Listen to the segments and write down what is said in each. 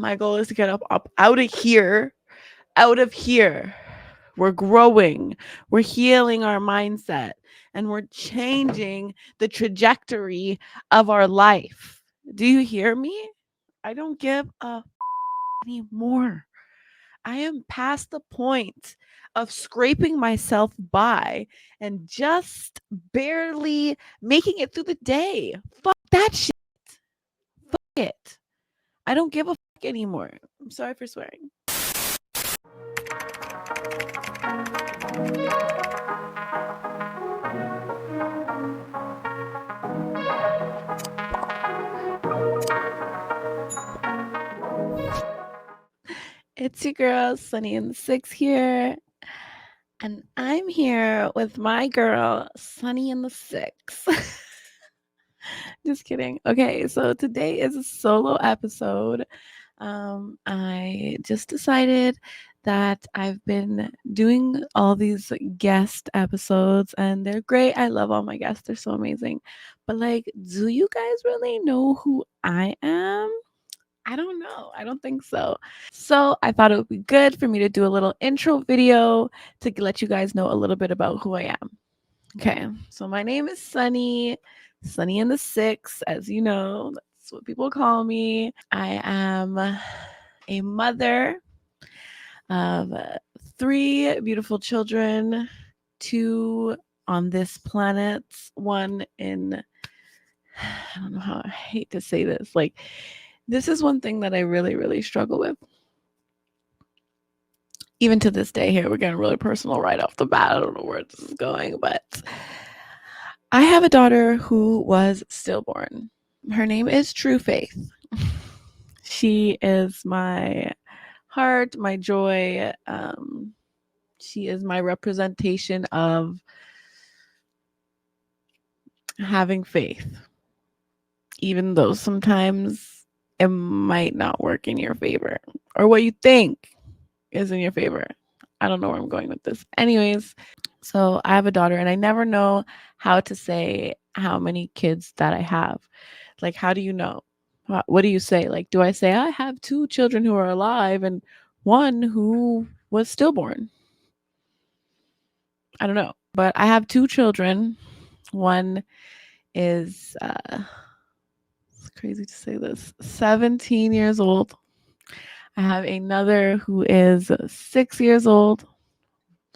My goal is to get up out of here, out of here. We're growing, we're healing our mindset, and we're changing the trajectory of our life. Do you hear me? I don't give a anymore. I am past the point of scraping myself by and just barely making it through the day. Fuck that shit. Fuck it. I don't give a fuck anymore. I'm sorry for swearing. It's your girl, Sunnyinthe6 here. And I'm here with my girl, Sunnyinthe6. Just kidding. Okay, so today is a solo episode. I just decided that I've been doing all these guest episodes and they're great. I love all my guests, they're so amazing. But, like, do you guys really know who I am? I don't know. I don't think so. So I thought it would be good for me to do a little intro video to let you guys know a little bit about who I am. Okay, so my name is Sunnyinthe6, as you know. That's what people call me. I am a mother of 3 beautiful children, 2 on this planet, 1 in, I don't know how, I hate to say this. Like, this is one thing that I really, really struggle with. Even to this day here, we're getting really personal right off the bat. I don't know where this is going, but I have a daughter who was stillborn. Her name is True Faith. She is my heart, my joy. She is my representation of having faith, even though sometimes it might not work in your favor, or what you think is in your favor. I don't know where I'm going with this. Anyways, so I have a daughter and I never know how to say how many kids that I have. Like, how do you know? What do you say? Like, do I say I have 2 children who are alive and 1 who was stillborn? I don't know. But I have 2 children. One is, it's crazy to say this, 17 years old. I have another who is 6 years old.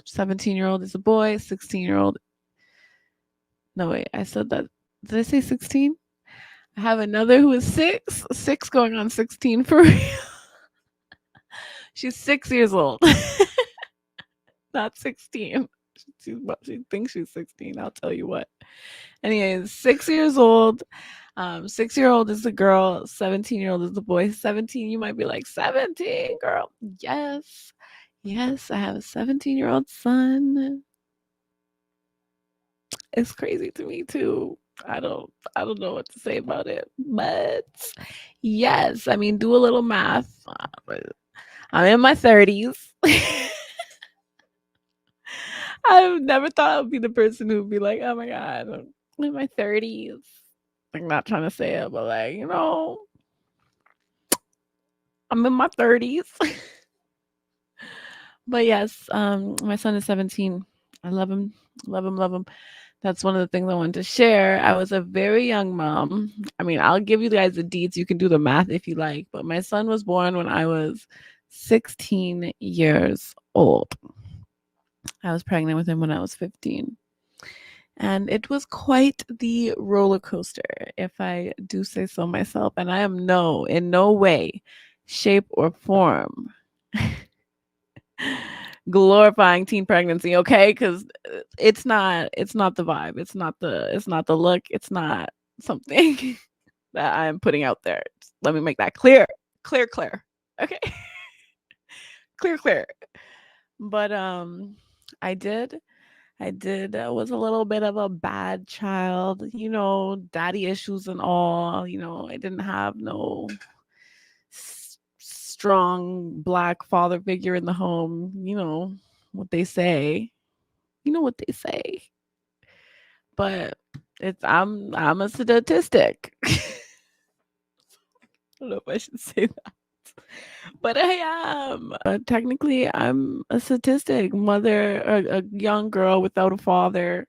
17-year-old is a boy, 16-year-old. No, wait, I said that. Did I say 16? I have another who is 6 going on 16 for real. She's 6 years old, not 16. She thinks she's 16. I'll tell you what. Anyways, 6 years old. 6-year-old is the girl. 17-year-old is the boy. 17, you might be like, 17, girl. Yes. Yes, I have a 17-year-old son. It's crazy to me too. I don't know what to say about it. But yes, I mean, do a little math. I'm in my 30s. I've never thought I would be the person who would be like, oh my God, I'm in my 30s. Like, not trying to say it, but like, you know, I'm in my 30s. But yes, my son is 17. I love him, love him, love him. That's one of the things I wanted to share. I was a very young mom. I mean, I'll give you guys the deets. You can do the math if you like. But my son was born when I was 16 years old. I was pregnant with him when I was 15. And it was quite the roller coaster, if I do say so myself. And I am in no way, shape, or form glorifying teen pregnancy, okay? Because it's not the vibe. It's not the look. It's not something that I'm putting out there. Let me make that clear. Clear. Okay. Clear. But I did. I was a little bit of a bad child, you know, daddy issues and all. You know, I didn't have no strong Black father figure in the home. You know what they say. You know what they say. But I'm a statistic. I don't know if I should say that. But I am. Technically, I'm a statistic. Mother, a young girl without a father,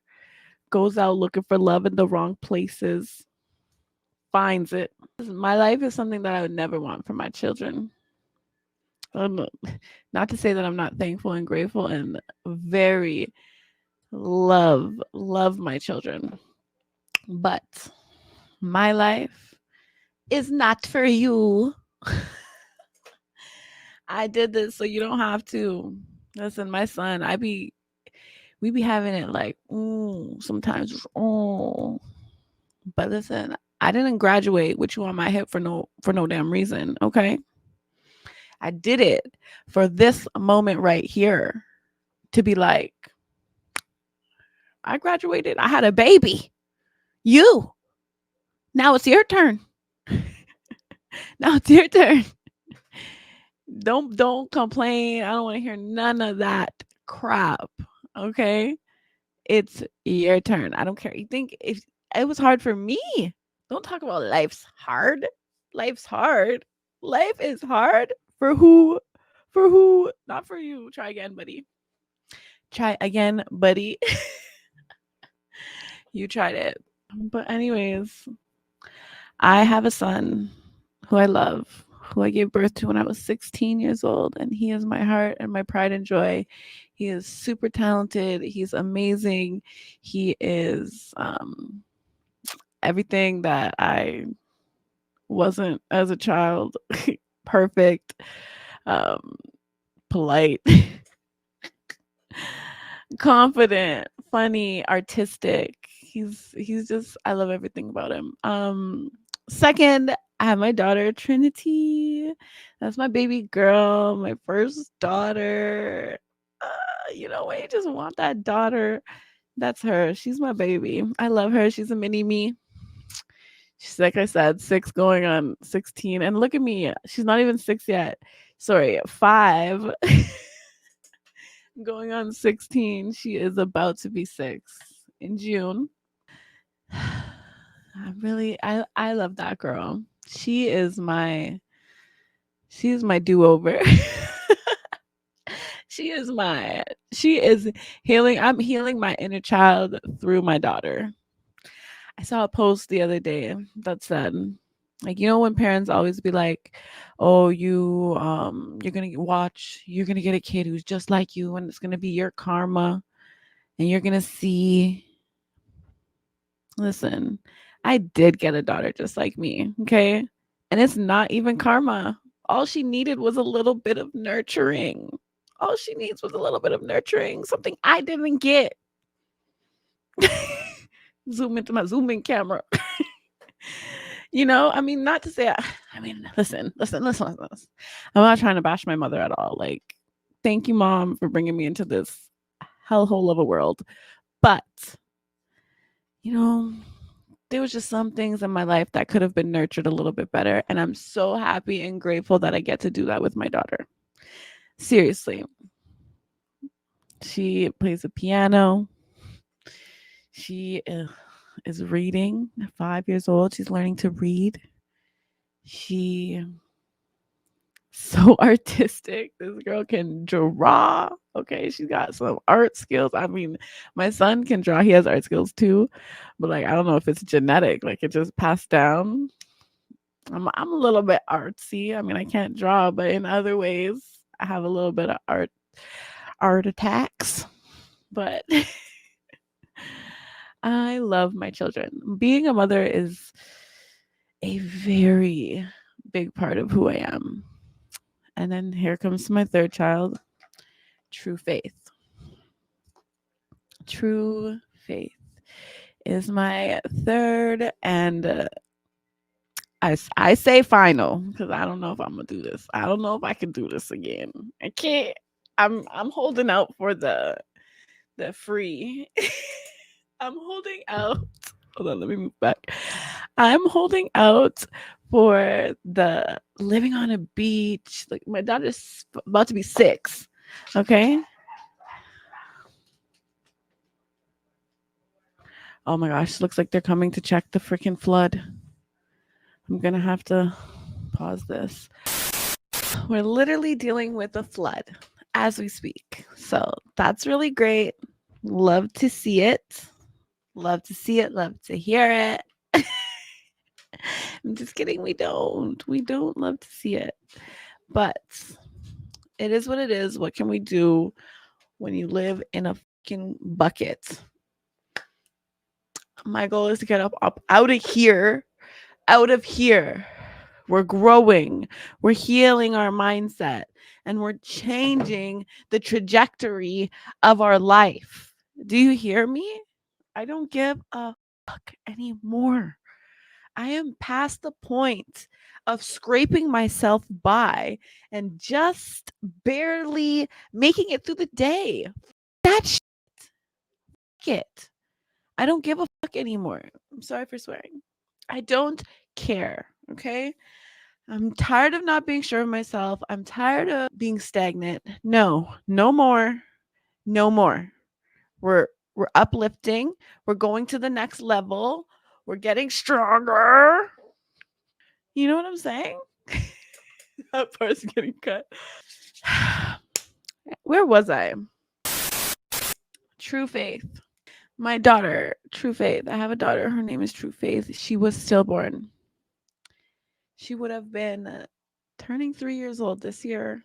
goes out looking for love in the wrong places, finds it. My life is something that I would never want for my children. Not to say that I'm not thankful and grateful and very love my children, but my life is not for you. I did this so you don't have to. Listen, my son, we be having it like, sometimes, but listen, I didn't graduate with you on my hip for no damn reason, okay? I did it for this moment right here to be like, I graduated, I had a baby. You. Now it's your turn. Now it's your turn. Don't complain. I don't want to hear none of that crap. Okay? It's your turn. I don't care. You think if it was hard for me? Don't talk about life's hard. Life's hard. Life is hard for who? For who? Not for you. Try again, buddy. Try again, buddy. You tried it. But anyways, I have a son who I love, who I gave birth to when I was 16 years old, and he is my heart and my pride and joy. He is super talented. He's amazing. He is everything that I wasn't as a child. Perfect, um, polite, confident, funny, artistic. He's just, I love everything about him. Second, I have my daughter Trinity. That's my baby girl, my first daughter. When you just want that daughter, that's her. She's my baby. I love her. She's a mini me. She's, like I said, 6 going on 16. And look at me. She's not even 6 yet. Sorry, 5 going on 16. She is about to be 6 in June. I love that girl. She's my do-over. she is healing. I'm healing my inner child through my daughter. I saw a post the other day that said, like, when parents always be like, oh, you're gonna get a kid who's just like you, and it's gonna be your karma, and you're gonna see. Listen, I did get a daughter just like me, okay? And it's not even karma. All she needed was a little bit of nurturing. All she needs was a little bit of nurturing, something I didn't get. Zoom into my zoom in camera. Not to say, listen. I'm not trying to bash my mother at all. Like, thank you, Mom, for bringing me into this hellhole of a world. But, there was just some things in my life that could have been nurtured a little bit better. And I'm so happy and grateful that I get to do that with my daughter. Seriously. She plays the piano. She is reading at 5 years old. She's learning to read. She so artistic. This girl can draw. Okay, she's got some art skills. I mean, my son can draw. He has art skills too, but like I don't know if it's genetic. Like it just passed down. I'm a little bit artsy. I mean, I can't draw, but in other ways, I have a little bit of art attacks. But I love my children. Being a mother is a very big part of who I am. And then here comes my third child, true faith. True faith is my third, and I say final because I don't know if I'm gonna do this. I don't know if I can do this again. I can't. I'm holding out for the free. I'm holding out. Hold on, let me move back. I'm holding out for the living on a beach. Like my daughter's about to be 6. Okay. Oh my gosh, looks like they're coming to check the freaking flood. I'm gonna have to pause this. We're literally dealing with a flood as we speak. So that's really great. Love to see it. Love to see it. Love to hear it. I'm just kidding. We don't. We don't love to see it. But it is what it is. What can we do when you live in a fucking bucket? My goal is to get up out of here. Out of here. We're growing. We're healing our mindset. And we're changing the trajectory of our life. Do you hear me? I don't give a fuck anymore. I am past the point of scraping myself by and just barely making it through the day. That shit. I don't give a fuck anymore. I'm sorry for swearing. I don't care. Okay. I'm tired of not being sure of myself. I'm tired of being stagnant. No, no more. No more. We're uplifting. We're going to the next level. We're getting stronger. You know what I'm saying? That part's getting cut. Where was I? True Faith. My daughter, True Faith. I have a daughter. Her name is True Faith. She was stillborn. She would have been turning 3 years old this year.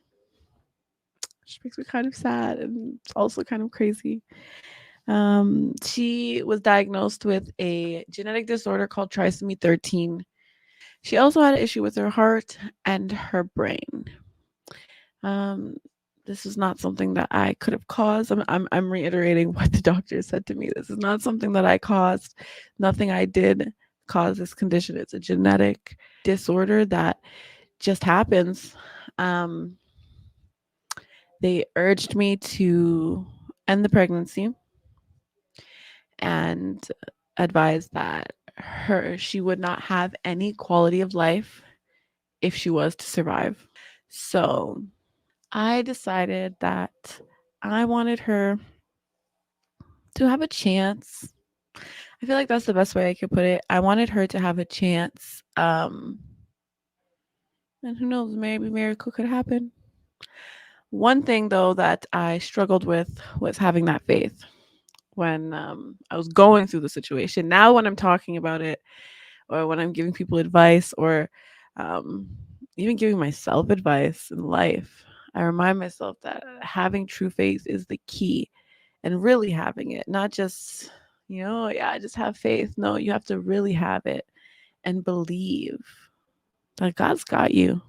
Which makes me kind of sad and also kind of crazy. She was diagnosed with a genetic disorder called trisomy 13. She also had an issue with her heart and her brain. Um, this is not something that I could have caused. I'm reiterating what the doctor said to me. This is not something that I caused. Nothing I did cause this condition. It's a genetic disorder that just happens. They urged me to end the pregnancy and advised that she would not have any quality of life if she was to survive. So I decided that I wanted her to have a chance. I feel like that's the best way I could put it. I wanted her to have a chance. And who knows, maybe a miracle could happen. One thing though that I struggled with was having that faith when I was going through the situation. Now when I'm talking about it, or when I'm giving people advice, or um, even giving myself advice in life, I remind myself that having true faith is the key, and really having it, not just, yeah, I just have faith. No, you have to really have it and believe that God's got you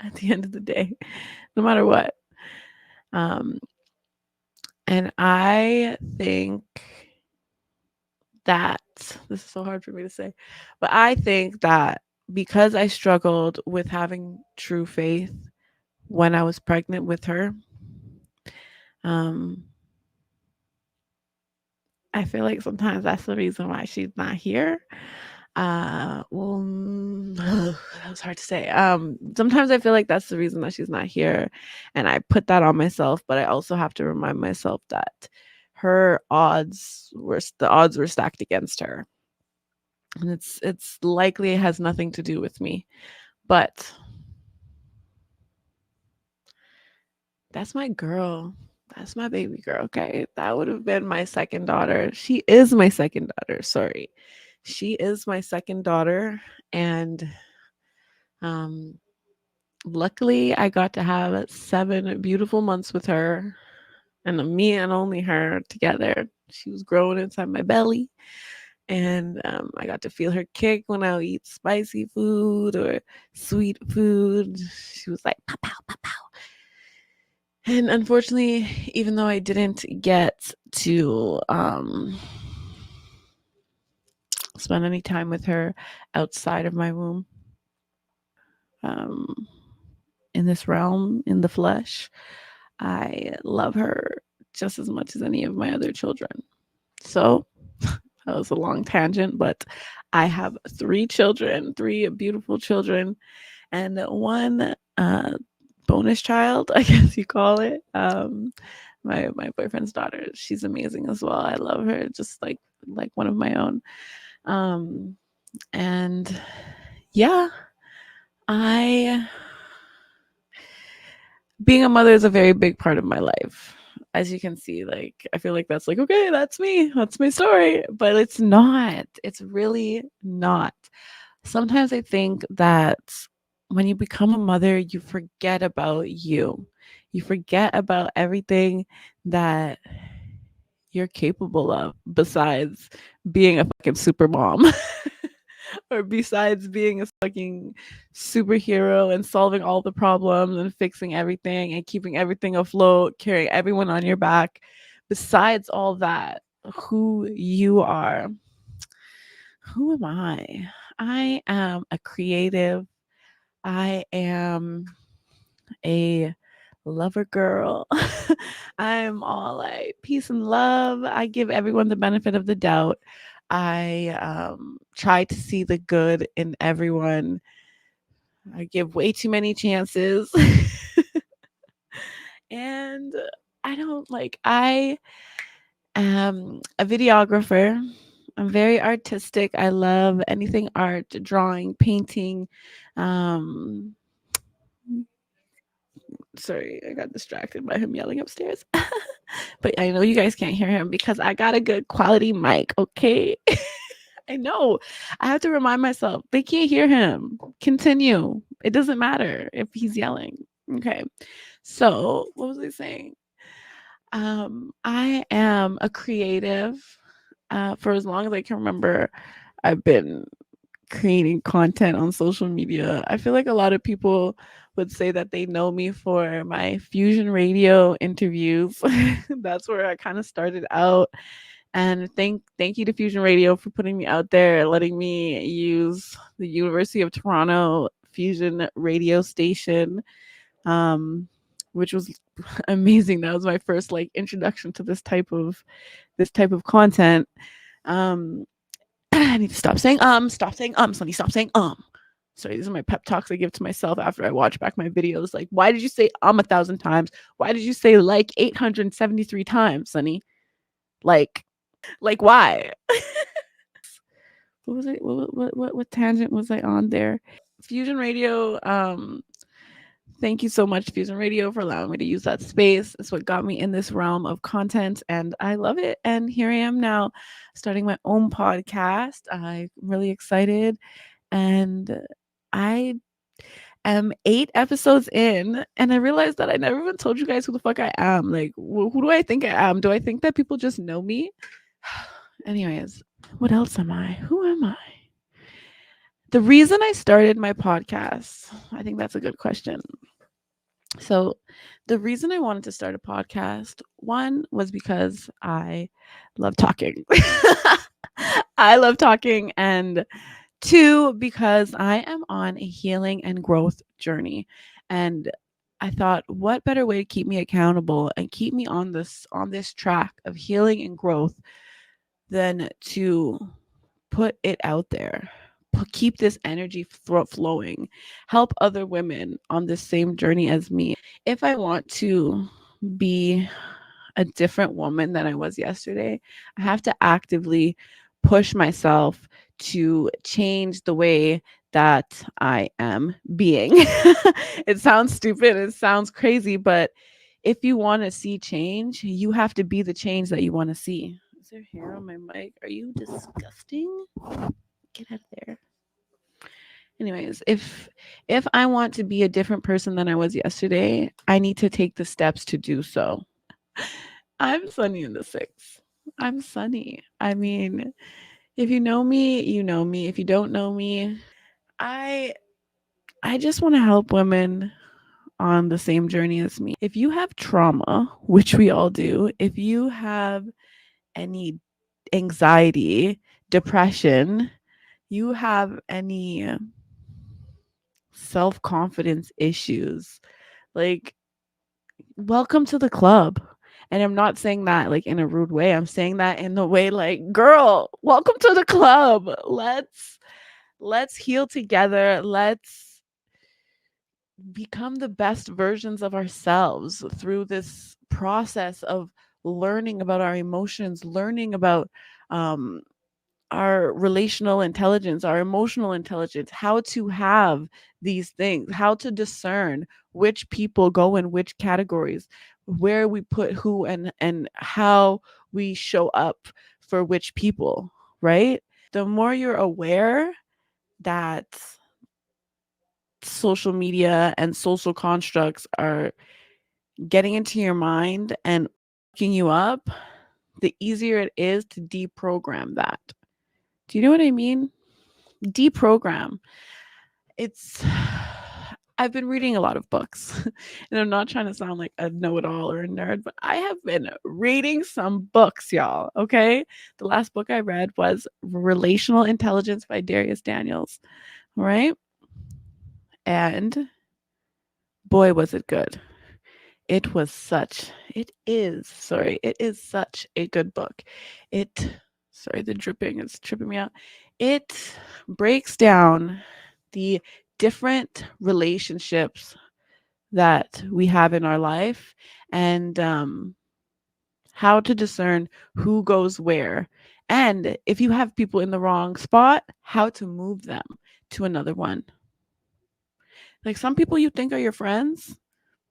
at the end of the day, no matter what. And I think that this is so hard for me to say, but I think that because I struggled with having true faith when I was pregnant with her, I feel like sometimes that's the reason why she's not here. Well, that was hard to say. Sometimes I feel like that's the reason that she's not here, and I put that on myself. But I also have to remind myself that the odds were stacked against her, and it's likely it has nothing to do with me. But that's my girl. That's my baby girl. Okay, that would have been my second daughter. She is my second daughter. Sorry, she is my second daughter, and luckily I got to have 7 beautiful months with her, and me and only her together. She was growing inside my belly, and I got to feel her kick when I would eat spicy food or sweet food. She was like, pow, pow, pow, pow. And unfortunately, even though I didn't get to spend any time with her outside of my womb, in this realm, in the flesh, I love her just as much as any of my other children. So that was a long tangent, but I have 3 children, 3 beautiful children, and 1 bonus child, I guess you call it. My boyfriend's daughter, she's amazing as well. I love her just like one of my own. And yeah, I being a mother is a very big part of my life. As you can see, like, I feel like that's like, okay, that's me, that's my story, but it's not. It's really not. Sometimes I think that when you become a mother, you forget about you. You forget about everything that you're capable of besides being a fucking super mom. Or besides being a fucking superhero and solving all the problems and fixing everything and keeping everything afloat, carrying everyone on your back. Besides all that, who you are. Who am I? I am a creative. I am a lover girl. I'm all like peace and love. I give everyone the benefit of the doubt. I try to see the good in everyone. I give way too many chances. And I am a videographer. I'm very artistic. I love anything art, drawing, painting. Um, Sorry, I got distracted by him yelling upstairs. But I know you guys can't hear him because I got a good quality mic, okay? I know. I have to remind myself they can't hear him. Continue. It doesn't matter if he's yelling. Okay. So, what was I saying? I am a creative. For as long as I can remember, I've been creating content on social media. I feel like a lot of people would say that they know me for my Fusion Radio interviews. That's where I kind of started out. And thank you to Fusion Radio for putting me out there, letting me use the University of Toronto Fusion Radio station, which was amazing. That was my first like introduction to this type of content. Um, I need to stop saying Sonny, stop saying Sorry, these are my pep talks I give to myself after I watch back my videos. Like, why did you say 1,000 times? Why did you say like 873 times, Sonny? Like why? What was it? What tangent was I on there? Fusion Radio. Thank you so much, Fusion Radio, for allowing me to use that space. It's what got me in this realm of content, and I love it. And here I am now, starting my own podcast. I'm really excited, and I am 8 episodes in, and I realized that I never even told you guys who the fuck I am. Like, who do I think I am? Do I think that people just know me? Anyways, what else am I? Who am I? The reason I started my podcast, I think that's a good question. So, the reason I wanted to start a podcast, one was because I love talking. I love talking. And two, because I am on a healing and growth journey. And I thought, what better way to keep me accountable and keep me on this track of healing and growth than to put it out there, keep this energy flowing, help other women on the same journey as me. If I want to be a different woman than I was yesterday, I have to actively push myself to change the way that I am being. It sounds stupid, it sounds crazy, but if you want to see change, you have to be the change that you want to see. Is there hair on my mic? Are you disgusting? Get out of there. Anyways, if I want to be a different person than I was yesterday, I need to take the steps to do so. I'm Sunnyinthe6. I'm Sunny. I mean, if you know me, you know me. If you don't know me, I just want to help women on the same journey as me. If you have trauma, which we all do, if you have any anxiety, depression, you have any self-confidence issues, like, welcome to the club. And I'm not saying that like in a rude way. I'm saying that in the way like, girl, welcome to the club. Let's heal together. Let's become the best versions of ourselves through this process of learning about our emotions, learning about um our relational intelligence, our emotional intelligence, how to have these things, how to discern which people go in which categories, where we put who, and how we show up for which people, right? The more you're aware that social media and social constructs are getting into your mind and waking you up, the easier it is to deprogram that. Do you know what I mean? Deprogram. It's I've been reading a lot of books and I'm not trying to sound like a know-it-all or a nerd, but I have been reading some books, y'all. Okay. The last book I read was Relational Intelligence by Darius Daniels. All right. And boy, was it good. It is such a good book. Sorry, the dripping is tripping me out. It breaks down the different relationships that we have in our life, and how to discern who goes where. And if you have people in the wrong spot, how to move them to another one. Like, some people you think are your friends,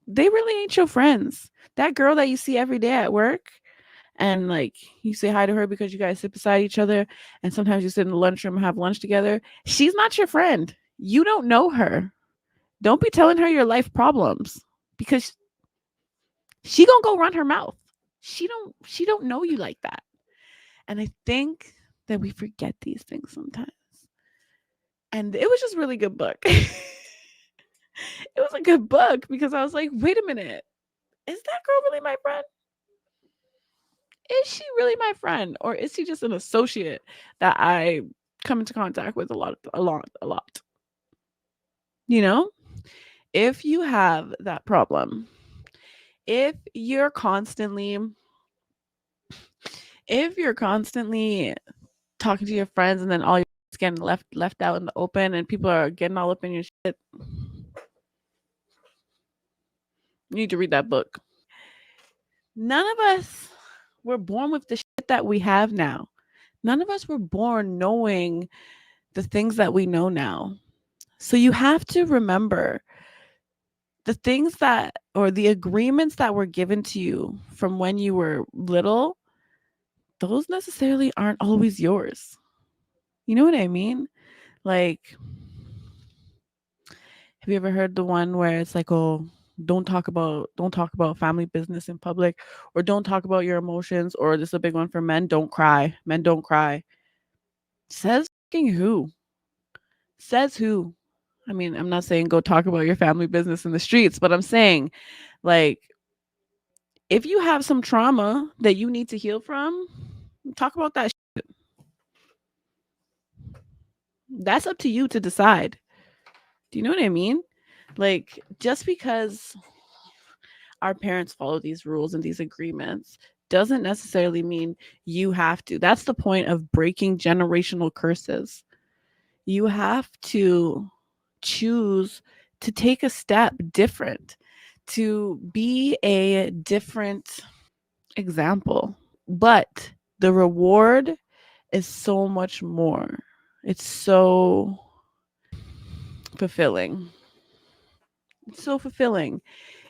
they really ain't your friends. That girl that you see every day at work, and like you say hi to her because you guys sit beside each other, and sometimes you sit in the lunchroom and have lunch together, she's not your friend. You don't know her. Don't be telling her your life problems, because she gonna go run her mouth. She don't know you like that. And I think that we forget these things sometimes. And it was just a really good book. It was a good book because I was like, wait a minute, is that girl really my friend? Is she really my friend, or is she just an associate that I come into contact with a lot? You know, if you have that problem, if you're constantly if you're constantly talking to your friends and then all your getting left out in the open and people are getting all up in your shit, you need to read that book. None of us were born with the shit that we have now. None of us were born knowing the things that we know now. So you have to remember the things that, or the agreements that were given to you from when you were little, those necessarily aren't always yours. You know what I mean? Like, have you ever heard the one where it's like, oh, don't talk about family business in public, or don't talk about your emotions, or this is a big one for men, don't cry. Men don't cry. Says fucking who? Says who? I mean, I'm not saying go talk about your family business in the streets, but I'm saying, like, if you have some trauma that you need to heal from, talk about that. That's up to you to decide. Do you know what I mean? Like, just because our parents follow these rules and these agreements doesn't necessarily mean you have to. That's the point of breaking generational curses. You have to choose to take a step different, to be a different example. But the reward is so much more. It's so fulfilling. It's so fulfilling.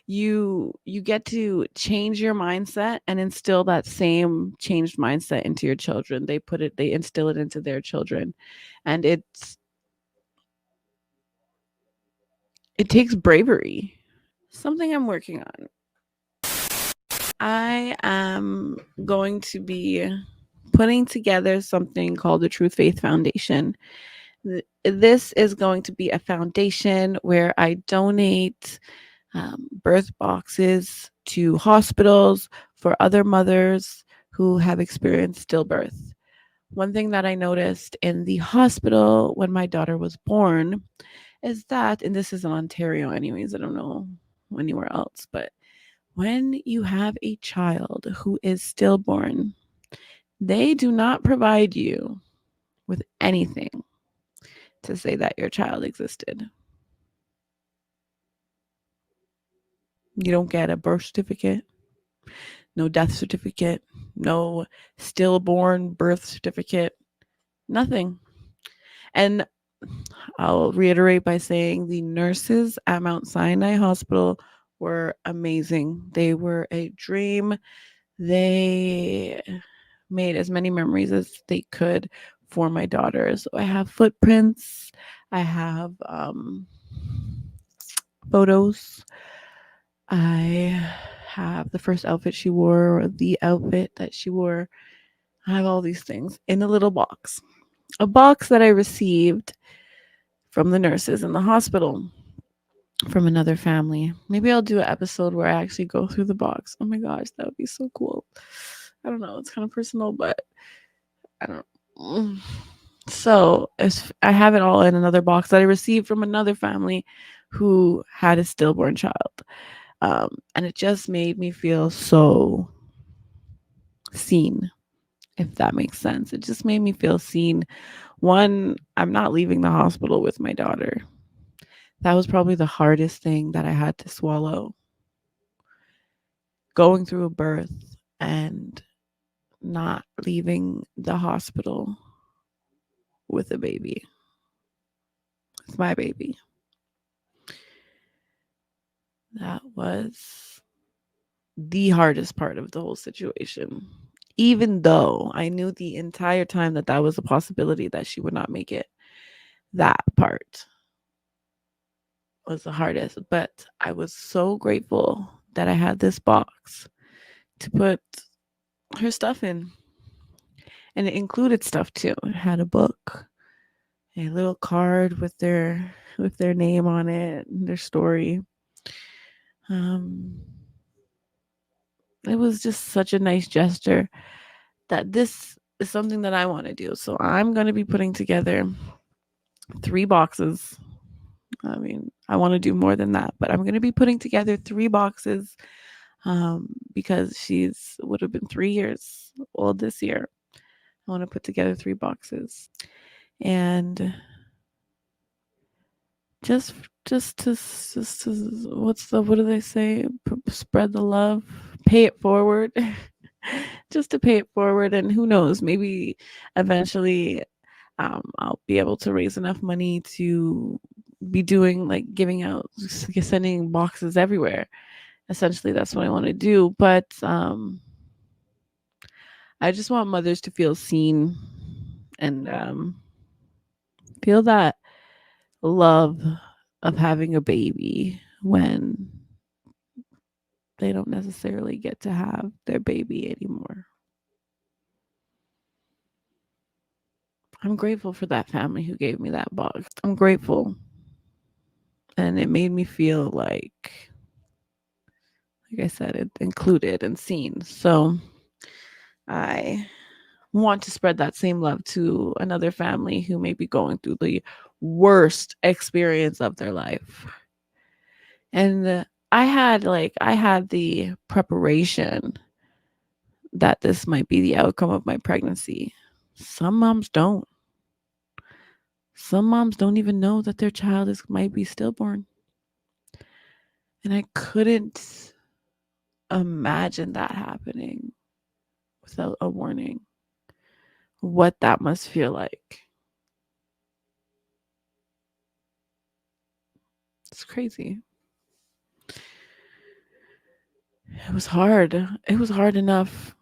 You get to change your mindset and instill that same changed mindset into your children. They instill it into their children. And it takes bravery. Something I'm working on. I am going to be putting together something called the Truth Faith Foundation. This is going to be a foundation where I donate birth boxes to hospitals for other mothers who have experienced stillbirth. One thing that I noticed in the hospital when my daughter was born is that, and this is in Ontario, anyways, I don't know anywhere else, but when you have a child who is stillborn, they do not provide you with anything to say that your child existed. You don't get a birth certificate, no death certificate, no stillborn birth certificate. Nothing. And I'll reiterate by saying the nurses at Mount Sinai Hospital were amazing. They were a dream. They made as many memories as they could for my daughter. So I have footprints, I have photos, I have the first outfit she wore, or the outfit that she wore. I have all these things in a little box. A box that I received from the nurses in the hospital from another family. Maybe I'll do an episode where I actually go through the box. Oh my gosh, that would be so cool. I don't know, it's kind of personal, but I don't know. So I have it all in another box that I received from another family who had a stillborn child. And it just made me feel so seen, if that makes sense. It just made me feel seen. One, I'm not leaving the hospital with my daughter. That was probably the hardest thing that I had to swallow. Going through a birth and not leaving the hospital with a baby. It's my baby. That was the hardest part of the whole situation. Even though I knew the entire time that that was a possibility that she would not make it, that part was the hardest. But I was so grateful that I had this box to put her stuff in. And it included stuff too. It had a book, a little card with their name on it, and their story. Um, it was just such a nice gesture that this is something that I want to do. So I'm going to be putting together 3 boxes. I mean, I want to do more than that, but I'm going to be putting together 3 boxes because she's would have been 3 years old this year. I want to put together 3 boxes. And just to what do they say? Spread the love, pay it forward. Just to pay it forward, and who knows, maybe eventually I'll be able to raise enough money to be doing like giving out, sending boxes everywhere. Essentially, that's what I want to do. But I just want mothers to feel seen and feel that love of having a baby when they don't necessarily get to have their baby anymore. I'm grateful for that family who gave me that box. I'm grateful. And it made me feel like I said, it included and seen. So I want to spread that same love to another family who may be going through the worst experience of their life. And I had the preparation that this might be the outcome of my pregnancy. Some moms don't. Some moms don't even know that their child might be stillborn. And I couldn't imagine that happening without a warning. What that must feel like. It's crazy. It was hard. It was hard enough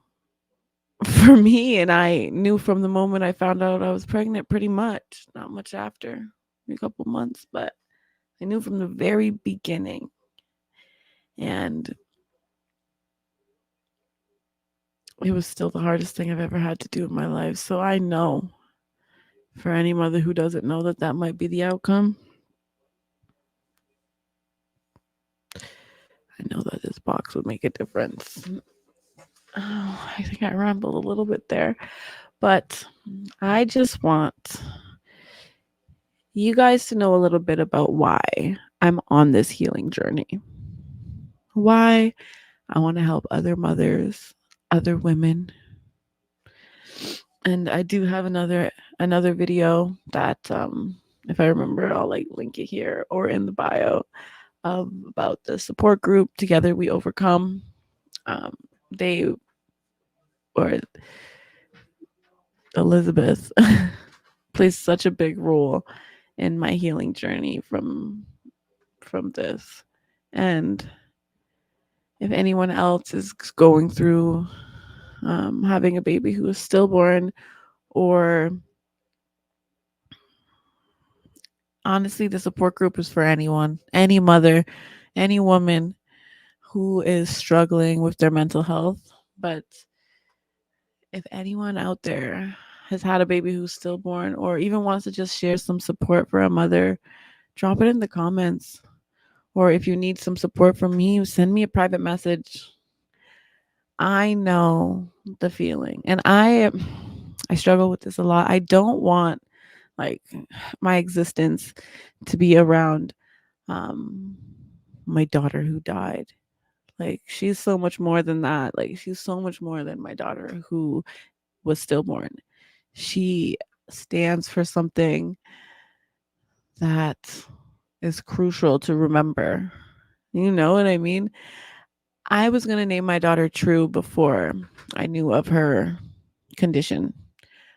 for me, and I knew from the moment I found out I was pregnant, pretty much, not much after, a couple months, but I knew from the very beginning. And it was still the hardest thing I've ever had to do in my life. So I know, for any mother who doesn't know, that that might be the outcome. I know that this box would make a difference. Oh, I think I rambled a little bit there, but I just want you guys to know a little bit about why I'm on this healing journey. Why I want to help other mothers, other women. And I do have another video that if I remember, I'll like link it here or in the bio about the support group Together We Overcome. They or Elizabeth plays such a big role in my healing journey from this. And if anyone else is going through having a baby who is stillborn, or honestly, the support group is for anyone, any mother, any woman who is struggling with their mental health. But if anyone out there has had a baby who's stillborn, or even wants to just share some support for a mother, drop it in the comments. Or if you need some support from me, send me a private message. I know the feeling. And I struggle with this a lot. I don't want like my existence to be around um my daughter who died. Like she's so much more than that. Like she's so much more than my daughter who was stillborn. She stands for something that is crucial to remember. You know what I mean? I was going to name my daughter True before I knew of her condition.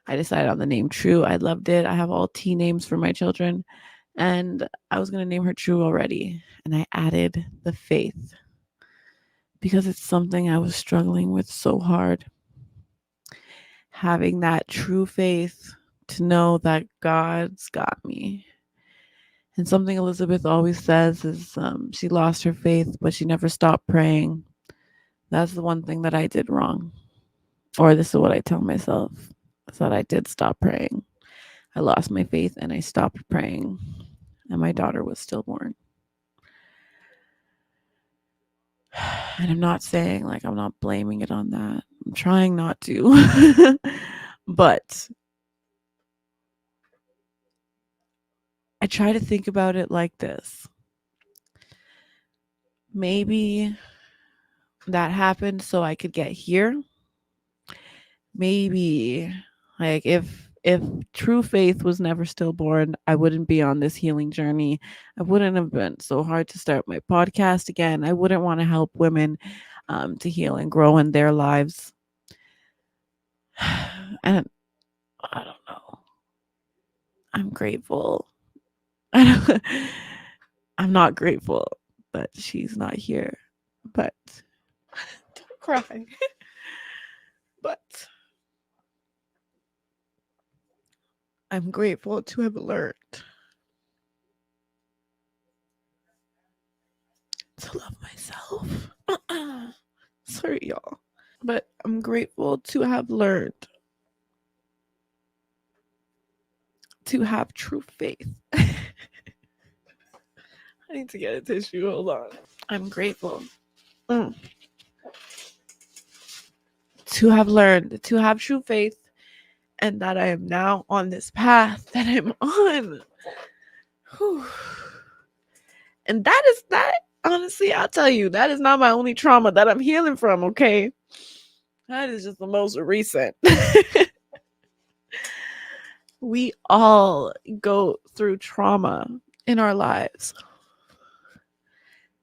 I decided on the name True. I loved it. I have all T names for my children. And I was going to name her True already. And I added the faith because it's something I was struggling with so hard. Having that true faith to know that God's got me. And something Elizabeth always says is she lost her faith, but she never stopped praying. That's the one thing that I did wrong. Or this is what I tell myself, is that I did stop praying. I lost my faith and I stopped praying. And my daughter was stillborn. And I'm not saying like I'm not blaming it on that. I'm trying not to. But I try to think about it like this. Maybe that happened so I could get here. Maybe like if true faith was never stillborn, I wouldn't be on this healing journey. I wouldn't have been so hard to start my podcast again. I wouldn't want to help women to heal and grow in their lives. And I don't know. I'm grateful. I'm not grateful that she's not here, but don't cry. But I'm grateful to have learned to love myself. Sorry, y'all. But I'm grateful to have learned to have true faith. I need to get a tissue. Hold on. I'm grateful to have learned to have true faith, and that I am now on this path that I'm on. Whew. And that is that. Honestly, I'll tell you, that is not my only trauma that I'm healing from, okay? That is just the most recent. We all go through trauma in our lives.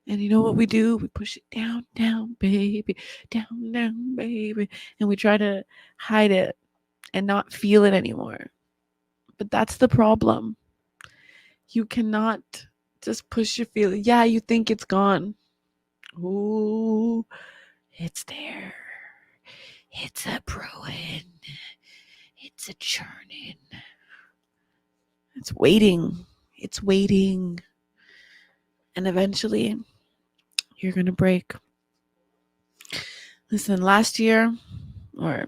And you know what we do? We push it down, down, baby, down, baby. And we try to hide it and not feel it anymore. But that's the problem. You cannot just push your feeling. Yeah, you think it's gone. Ooh, it's there. It's a brewing. It's a churning. It's waiting. It's waiting. And eventually, you're going to break. Listen, last year, or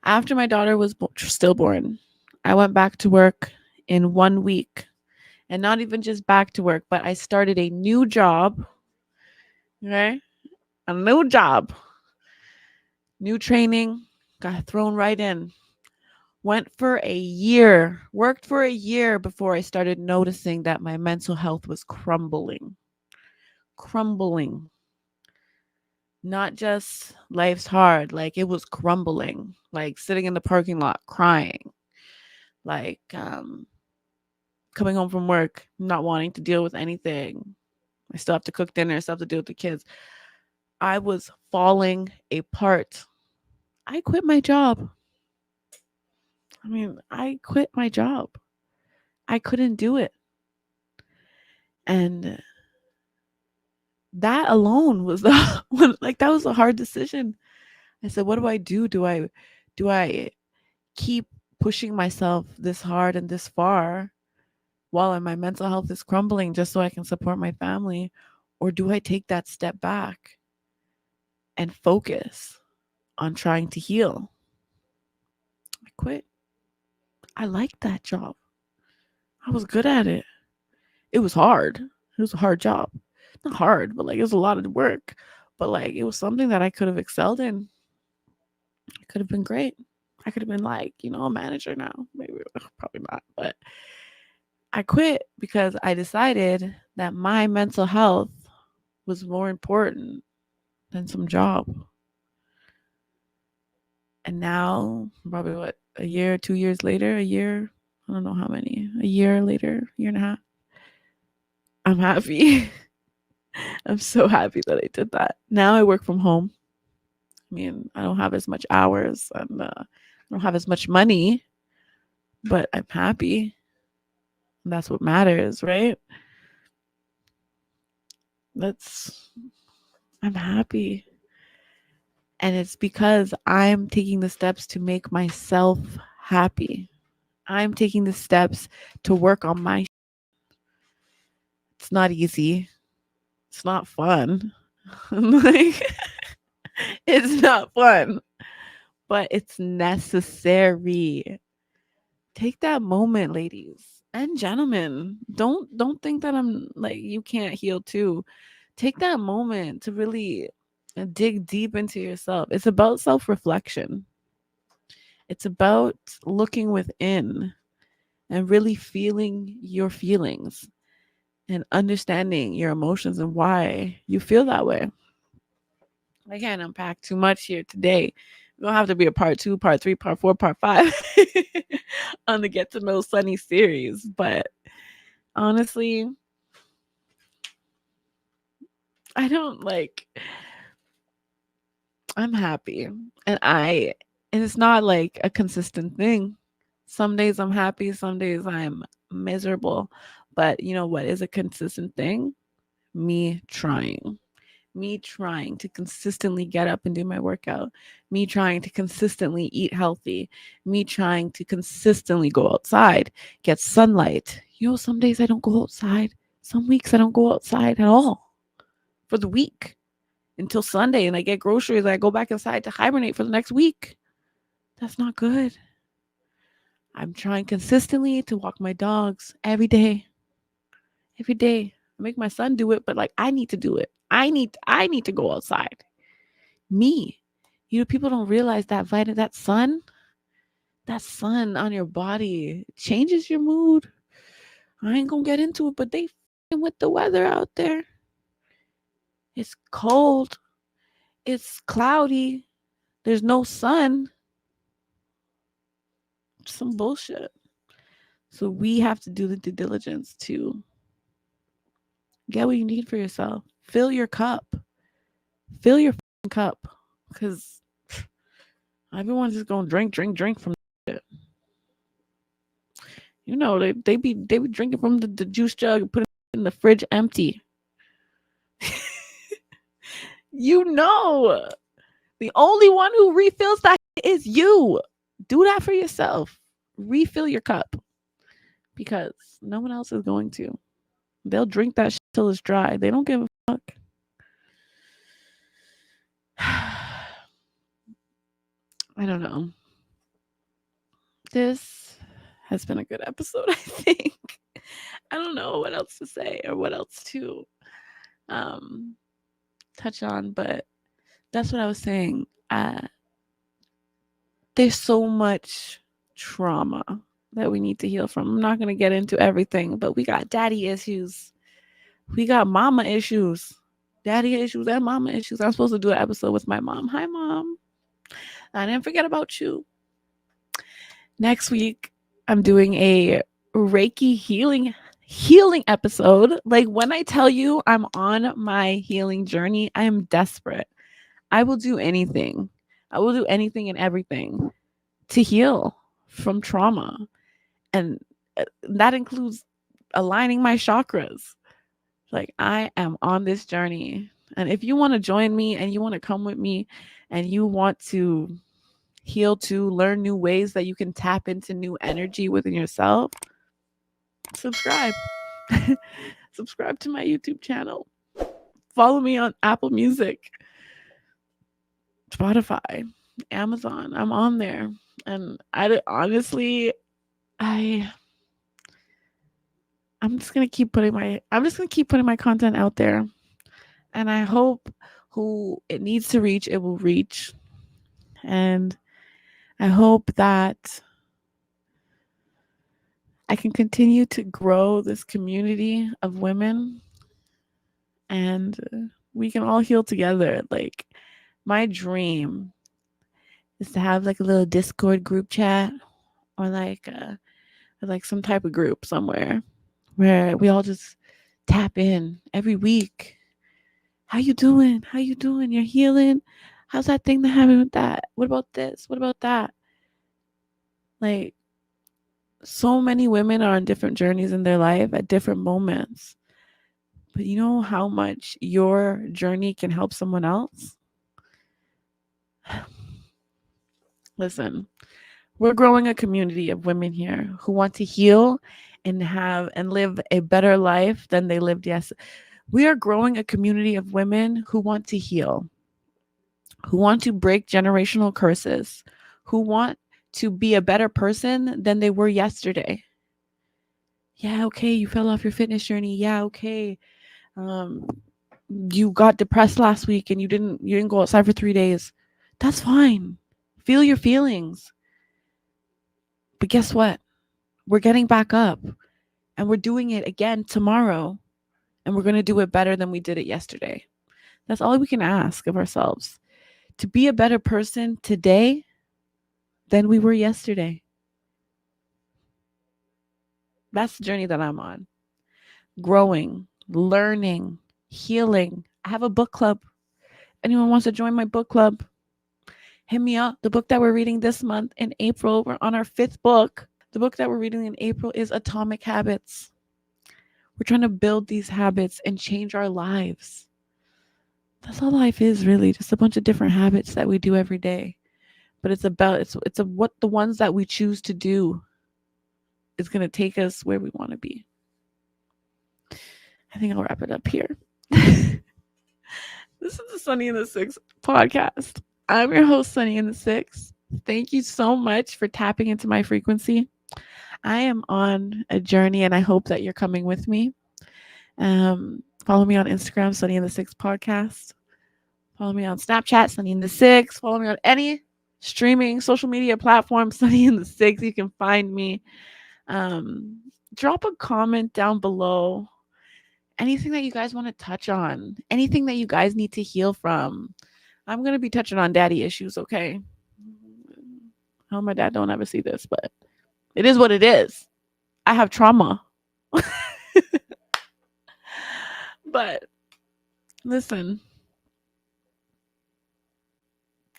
after my daughter was stillborn, I went back to work in 1 week. And not even just back to work, but I started a new job. Okay? A new job. New training. Got thrown right in. Went for a year. Worked for a year before I started noticing that my mental health was crumbling. Crumbling. Not just life's hard, like it was crumbling. Like sitting in the parking lot crying. Like coming home from work, not wanting to deal with anything. I still have to cook dinner, I still have to deal with the kids. I was falling apart. I quit my job. I mean, I quit my job. I couldn't do it. And that alone was the like that was a hard decision. I said, what do I do? Do I keep pushing myself this hard and this far while my mental health is crumbling just so I can support my family? Or do I take that step back and focus on trying to heal? I quit. I liked that job. I was good at it. It was hard. It was a hard job. Not hard, but like it was a lot of work. But like it was something that I could have excelled in. It could have been great. I could have been like, a manager now. Maybe, probably not. But I quit because I decided that my mental health was more important than some job. And now, probably a year, 2 years later, a year, I don't know how many, a year later, year and a half, I'm happy. I'm so happy that I did that. Now I work from home. I mean, I don't have as much hours and I don't have as much money, but I'm happy. And that's what matters, right? I'm happy. And it's because I'm taking the steps to make myself happy. I'm taking the steps to work on my. It's not easy. It's not fun. Like, it's not fun, but it's necessary. Take that moment, ladies and gentlemen. Don't think that I'm like you can't heal too. Take that moment to really dig deep into yourself. It's about self-reflection. It's about looking within and really feeling your feelings and understanding your emotions and why you feel that way. I can't unpack too much here today. It's gonna have to be a part 2, part 3, part 4, part 5 on the Get to Know Sunny series. But honestly, I don't like I'm happy. And it's not like a consistent thing. Some days I'm happy, some days I'm miserable. But you know what is a consistent thing? Me trying. Me trying to consistently get up and do my workout. Me trying to consistently eat healthy. Me trying to consistently go outside, get sunlight. Some days I don't go outside. Some weeks I don't go outside at all for the week until Sunday and I get groceries and I go back inside to hibernate for the next week. That's not good. I'm trying consistently to walk my dogs every day. Every day. I make my son do it, but like I need to do it. I need to go outside. Me. People don't realize that sun on your body changes your mood. I ain't gonna get into it, but they with the weather out there. It's cold. It's cloudy. There's no sun. Some bullshit. So we have to do the due diligence to get what you need for yourself. Fill your cup. Fill your cup. Because everyone's just gonna drink from it. They be drinking from the juice jug and put it in the fridge empty. The only one who refills that is you. Do that for yourself. Refill your cup because no one else is going to. They'll drink that shit till it's dry. They don't give a fuck. I don't know. This has been a good episode, I think. I don't know what else to say or what else to touch on, but that's what I was saying. There's so much trauma that we need to heal from. I'm not going to get into everything, but we got daddy issues. We got mama issues. Daddy issues and mama issues. I'm supposed to do an episode with my mom. Hi, Mom. I didn't forget about you. Next week, I'm doing a Reiki healing episode. Like when I tell you I'm on my healing journey, I am desperate. I will do anything. I will do anything and everything to heal from trauma. And that includes aligning my chakras. Like, I am on this journey. And if you want to join me and you want to come with me and you want to heal to learn new ways that you can tap into new energy within yourself, subscribe. Subscribe to my YouTube channel. Follow me on Apple Music, Spotify, Amazon. I'm on there. And I honestly, I'm just gonna keep putting my content out there. And I hope who it needs to reach, it will reach. And I hope that I can continue to grow this community of women and we can all heal together. Like, my dream is to have like a little Discord group chat or like some type of group somewhere where we all just tap in every week. How you doing? How you doing? You're healing? How's that thing that happened with that? What about this? What about that? Like, so many women are on different journeys in their life at different moments. But you know how much your journey can help someone else? Listen, we're growing a community of women here who want to heal and have and live a better life than they lived yesterday. We are growing a community of women who want to heal, who want to break generational curses, who want to be a better person than they were yesterday. Yeah, okay, you fell off your fitness journey. Yeah, okay. You got depressed last week and you didn't go outside for 3 days. That's fine. Feel your feelings. But guess what? We're getting back up and we're doing it again tomorrow, and we're going to do it better than we did it yesterday. That's all we can ask of ourselves. To be a better person today than we were yesterday. That's the journey that I'm on. Growing, learning, healing. I have a book club. Anyone wants to join my book club? Hit me up. The book that we're reading this month in April, we're on our 5th book. The book that we're reading in April is Atomic Habits. We're trying to build these habits and change our lives. That's all life is, really, just a bunch of different habits that we do every day. But it's what the ones that we choose to do is going to take us where we want to be. I think I'll wrap it up here. This is the Sunnyinthe6 podcast. I'm your host, Sunnyinthe6. Thank you so much for tapping into my frequency. I am on a journey and I hope that you're coming with me. Follow me on Instagram, Sunnyinthe6 podcast. Follow me on Snapchat, Sunnyinthe6. Follow me on any streaming social media platform, Sunnyinthe6. You can find me. Drop a comment down below. Anything that you guys want to touch on, anything that you guys need to heal from. I'm going to be touching on daddy issues, okay? I hope my dad don't ever see this, but it is what it is. I have trauma. But listen,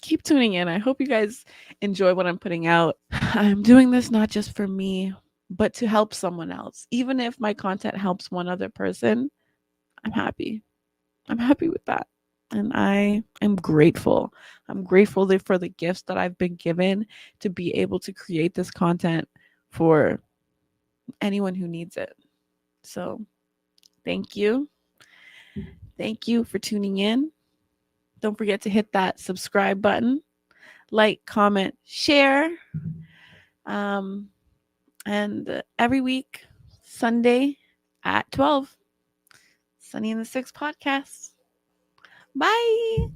keep tuning in. I hope you guys enjoy what I'm putting out. I'm doing this not just for me, but to help someone else. Even if my content helps one other person, I'm happy. I'm happy with that. And I am grateful. I'm grateful for the gifts that I've been given to be able to create this content for anyone who needs it. So thank you. Thank you for tuning in. Don't forget to hit that subscribe button, like, comment, share. And every week, Sunday at 12, Sunnyinthe6 podcast. Bye.